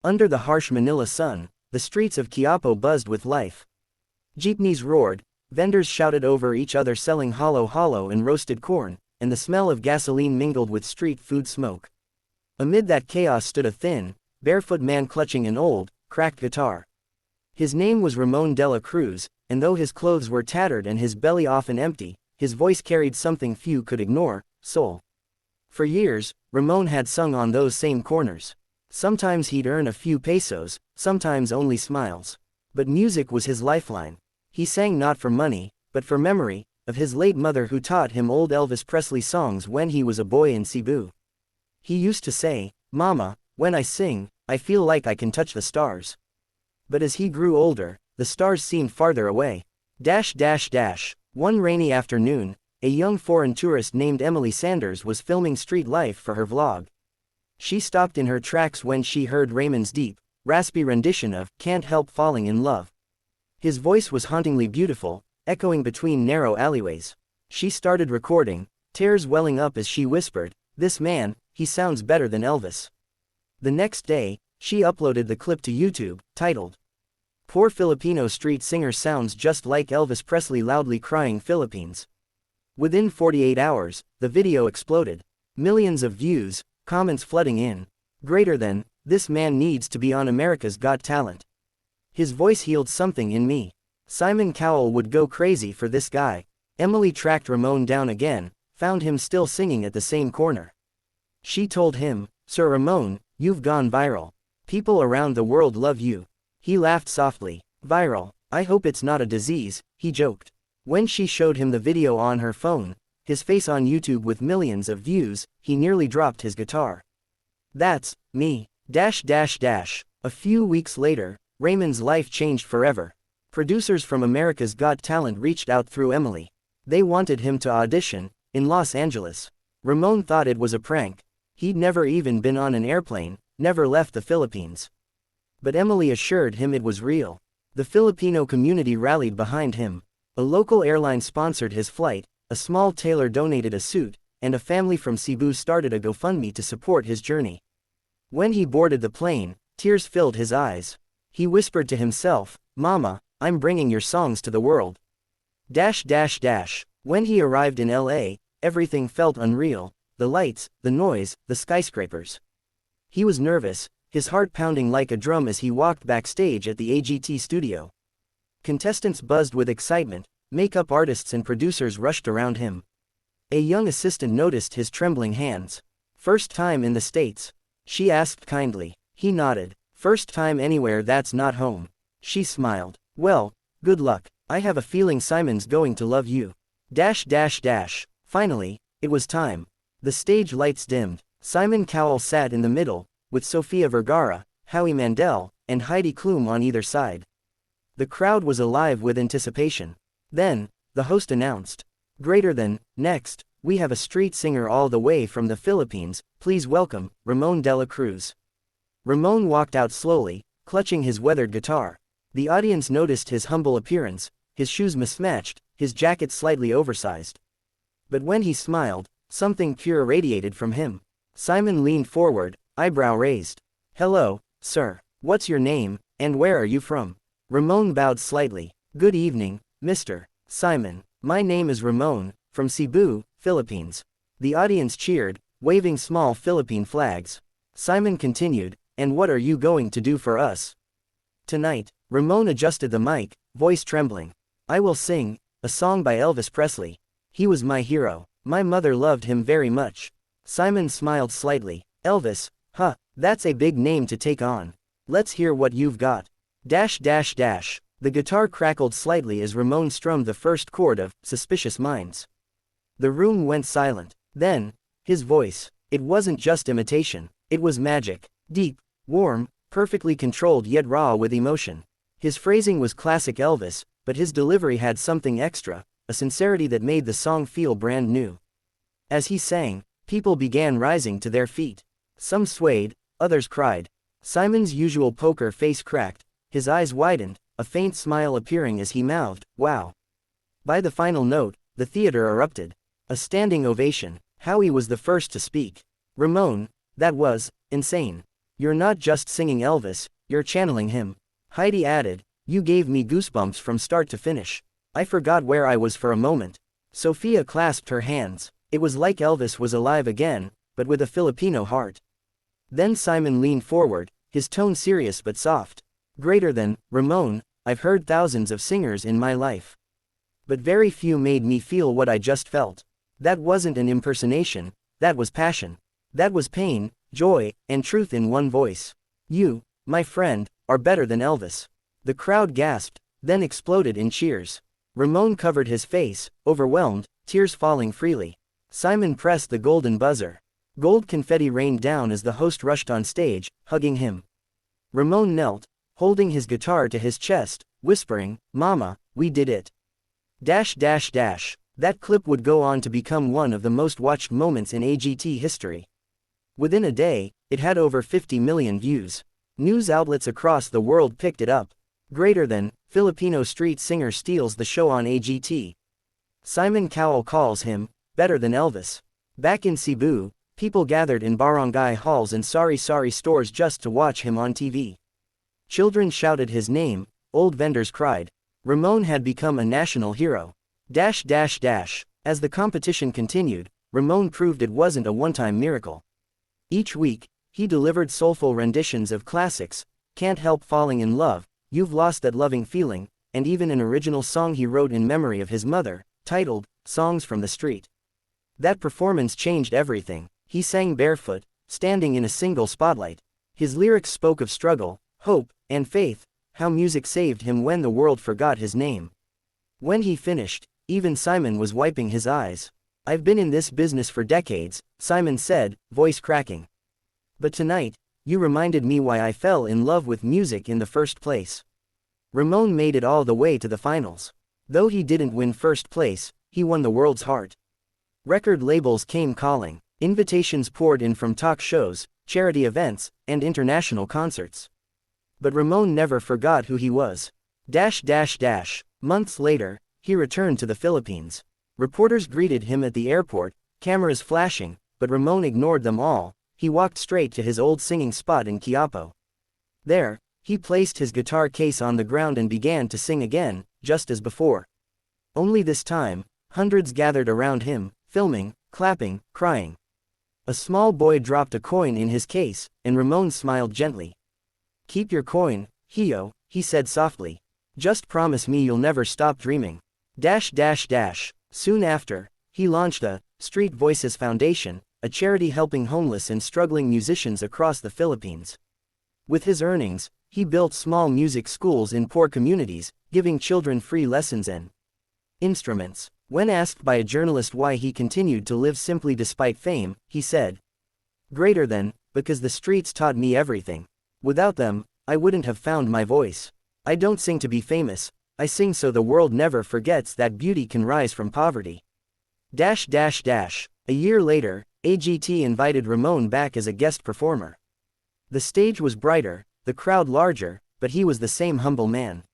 Under the harsh Manila sun, the streets of Quiapo buzzed with life. Jeepneys roared, vendors shouted over each other selling halo-halo and roasted corn, and the smell of gasoline mingled with street food smoke. Amid that chaos stood a thin, barefoot man clutching an old, cracked guitar. His name was Ramon Dela Cruz, and though his clothes were tattered and his belly often empty, his voice carried something few could ignore: soul. For years, Ramon had sung on those same corners. Sometimes he'd earn a few pesos, sometimes only smiles. But music was his lifeline. He sang not for money, but for memory, of his late mother who taught him old Elvis Presley songs when he was a boy in Cebu. He used to say, "Mama, when I sing, I feel like I can touch the stars." But as he grew older, the stars seemed farther away. One rainy afternoon, a young foreign tourist named Emily Sanders was filming street life for her vlog. She stopped in her tracks when she heard Ramon's deep, raspy rendition of "Can't Help Falling in Love." His voice was hauntingly beautiful, echoing between narrow alleyways. She started recording, tears welling up as she whispered, "This man, he sounds better than Elvis." The next day, she uploaded the clip to YouTube, titled, "Poor Filipino Street Singer Sounds Just Like Elvis Presley Loudly Crying Philippines." Within 48 hours, the video exploded. Millions of views, comments flooding in. Greater than, "This man needs to be on America's Got Talent. His voice healed something in me. Simon Cowell would go crazy for this guy." Emily tracked Ramon down again, found him still singing at the same corner. She told him, "Sir Ramon, you've gone viral. People around the world love you." He laughed softly. "Viral, I hope it's not a disease," he joked. When she showed him the video on her phone, his face on YouTube with millions of views, he nearly dropped his guitar. "That's me." A few weeks later, Ramon's life changed forever. Producers from America's Got Talent reached out through Emily. They wanted him to audition in Los Angeles. Ramon thought it was a prank. He'd never even been on an airplane, never left the Philippines. But Emily assured him it was real. The Filipino community rallied behind him. A local airline sponsored his flight, a small tailor donated a suit, and a family from Cebu started a GoFundMe to support his journey. When he boarded the plane, tears filled his eyes. He whispered to himself, "Mama, I'm bringing your songs to the world." When he arrived in LA, everything felt unreal: the lights, the noise, the skyscrapers. He was nervous, his heart pounding like a drum as he walked backstage at the AGT studio. Contestants buzzed with excitement, makeup artists and producers rushed around him. A young assistant noticed his trembling hands. "First time in the States?" she asked kindly. He nodded. "First time anywhere that's not home." She smiled. "Well, good luck. I have a feeling Simon's going to love you." Finally, it was time. The stage lights dimmed. Simon Cowell sat in the middle, with Sofia Vergara, Howie Mandel, and Heidi Klum on either side. The crowd was alive with anticipation. Then, the host announced, "Greater than, next, we have a street singer all the way from the Philippines, please welcome, Ramon Dela Cruz." Ramon walked out slowly, clutching his weathered guitar. The audience noticed his humble appearance, his shoes mismatched, his jacket slightly oversized. But when he smiled, something pure radiated from him. Simon leaned forward, eyebrow raised. "Hello, sir. What's your name, and where are you from?" Ramon bowed slightly. "Good evening, Mr. Simon. My name is Ramon, from Cebu, Philippines." The audience cheered, waving small Philippine flags. Simon continued, "And what are you going to do for us tonight?" Ramon adjusted the mic, voice trembling. "I will sing a song by Elvis Presley. He was my hero. My mother loved him very much." Simon smiled slightly. "Elvis, huh, that's a big name to take on. Let's hear what you've got." The guitar crackled slightly as Ramon strummed the first chord of "Suspicious Minds." The room went silent. Then, his voice. It wasn't just imitation. It was magic. Deep, warm, perfectly controlled yet raw with emotion. His phrasing was classic Elvis, but his delivery had something extra, a sincerity that made the song feel brand new. As he sang, people began rising to their feet. Some swayed, others cried. Simon's usual poker face cracked, his eyes widened, a faint smile appearing as he mouthed, "Wow." By the final note, the theater erupted. A standing ovation. Howie was the first to speak. "Ramon, that was insane. "You're not just singing Elvis, you're channeling him." Heidi added, "You gave me goosebumps from start to finish. I forgot where I was for a moment." Sophia clasped her hands. It was like Elvis was alive again, but with a Filipino heart. Then Simon leaned forward, his tone serious but soft. "Greater than, Ramon, I've heard thousands of singers in my life. But very few made me feel what I just felt. That wasn't an impersonation, that was passion. That was pain, joy, and truth in one voice. You, my friend, are better than Elvis." The crowd gasped, then exploded in cheers. Ramon covered his face, overwhelmed, tears falling freely. Simon pressed the golden buzzer. Gold confetti rained down as the host rushed on stage, hugging him. Ramon knelt, holding his guitar to his chest, whispering, "Mama, we did it." That clip would go on to become one of the most watched moments in AGT history. Within a day, it had over 50 million views. News outlets across the world picked it up. Greater than, Filipino street singer steals the show on AGT. Simon Cowell calls him, better than Elvis. Back in Cebu, people gathered in barangay halls and sari-sari stores just to watch him on TV. Children shouted his name, old vendors cried. Ramon had become a national hero. As the competition continued, Ramon proved it wasn't a one-time miracle. Each week, he delivered soulful renditions of classics, "Can't Help Falling in Love," "You've Lost That Loving Feeling," and even an original song he wrote in memory of his mother, titled, "Songs from the Street." That performance changed everything. He sang barefoot, standing in a single spotlight. His lyrics spoke of struggle, hope, and faith, how music saved him when the world forgot his name. When he finished, even Simon was wiping his eyes. "I've been in this business for decades," Simon said, voice cracking. "But tonight, you reminded me why I fell in love with music in the first place." Ramon made it all the way to the finals. Though he didn't win first place, he won the world's heart. Record labels came calling. Invitations poured in from talk shows, charity events, and international concerts. But Ramon never forgot who he was. Months later, he returned to the Philippines. Reporters greeted him at the airport, cameras flashing, but Ramon ignored them all. He walked straight to his old singing spot in Quiapo. There, he placed his guitar case on the ground and began to sing again, just as before. Only this time, hundreds gathered around him, filming, clapping, crying. A small boy dropped a coin in his case, and Ramon smiled gently. "Keep your coin, Hio," he said softly. "Just promise me you'll never stop dreaming." Soon after, he launched the Street Voices Foundation, a charity helping homeless and struggling musicians across the Philippines. With his earnings, he built small music schools in poor communities, giving children free lessons and instruments. When asked by a journalist why he continued to live simply despite fame, he said, "Greater than, because the streets taught me everything. Without them, I wouldn't have found my voice. I don't sing to be famous, I sing so the world never forgets that beauty can rise from poverty." A year later, AGT invited Ramon back as a guest performer. The stage was brighter, the crowd larger, but he was the same humble man.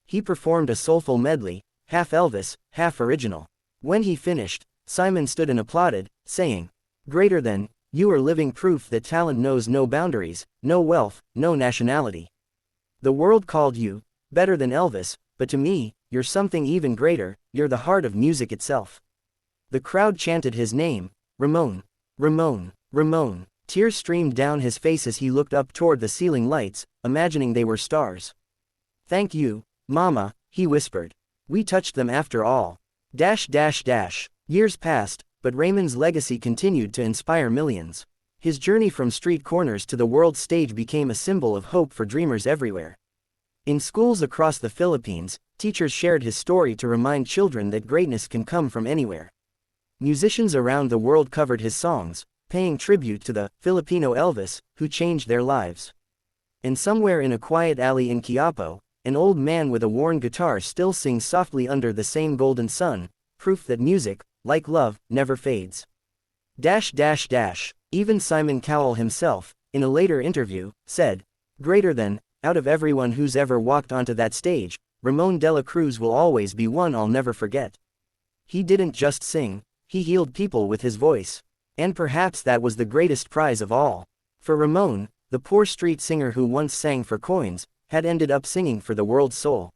He performed a soulful medley, half Elvis, half original. When he finished, Simon stood and applauded, saying, "Greater than, you are living proof that talent knows no boundaries, no wealth, no nationality. The world called you better than Elvis, but to me, you're something even greater, you're the heart of music itself." The crowd chanted his name, Ramon, Ramon, Ramon. Tears streamed down his face as he looked up toward the ceiling lights, imagining they were stars. "Thank you, Mama," he whispered. "We touched them after all." Years passed, but Ramon's legacy continued to inspire millions. His journey from street corners to the world stage became a symbol of hope for dreamers everywhere. In schools across the Philippines, teachers shared his story to remind children that greatness can come from anywhere. Musicians around the world covered his songs, paying tribute to the Filipino Elvis, who changed their lives. And somewhere in a quiet alley in Quiapo, an old man with a worn guitar still sings softly under the same golden sun, proof that music, like love, never fades. Even Simon Cowell himself, in a later interview, said, "Greater than, out of everyone who's ever walked onto that stage, Ramon Dela Cruz will always be one I'll never forget. He didn't just sing, he healed people with his voice. And perhaps that was the greatest prize of all. For Ramon, the poor street singer who once sang for coins, had ended up singing for the world's soul.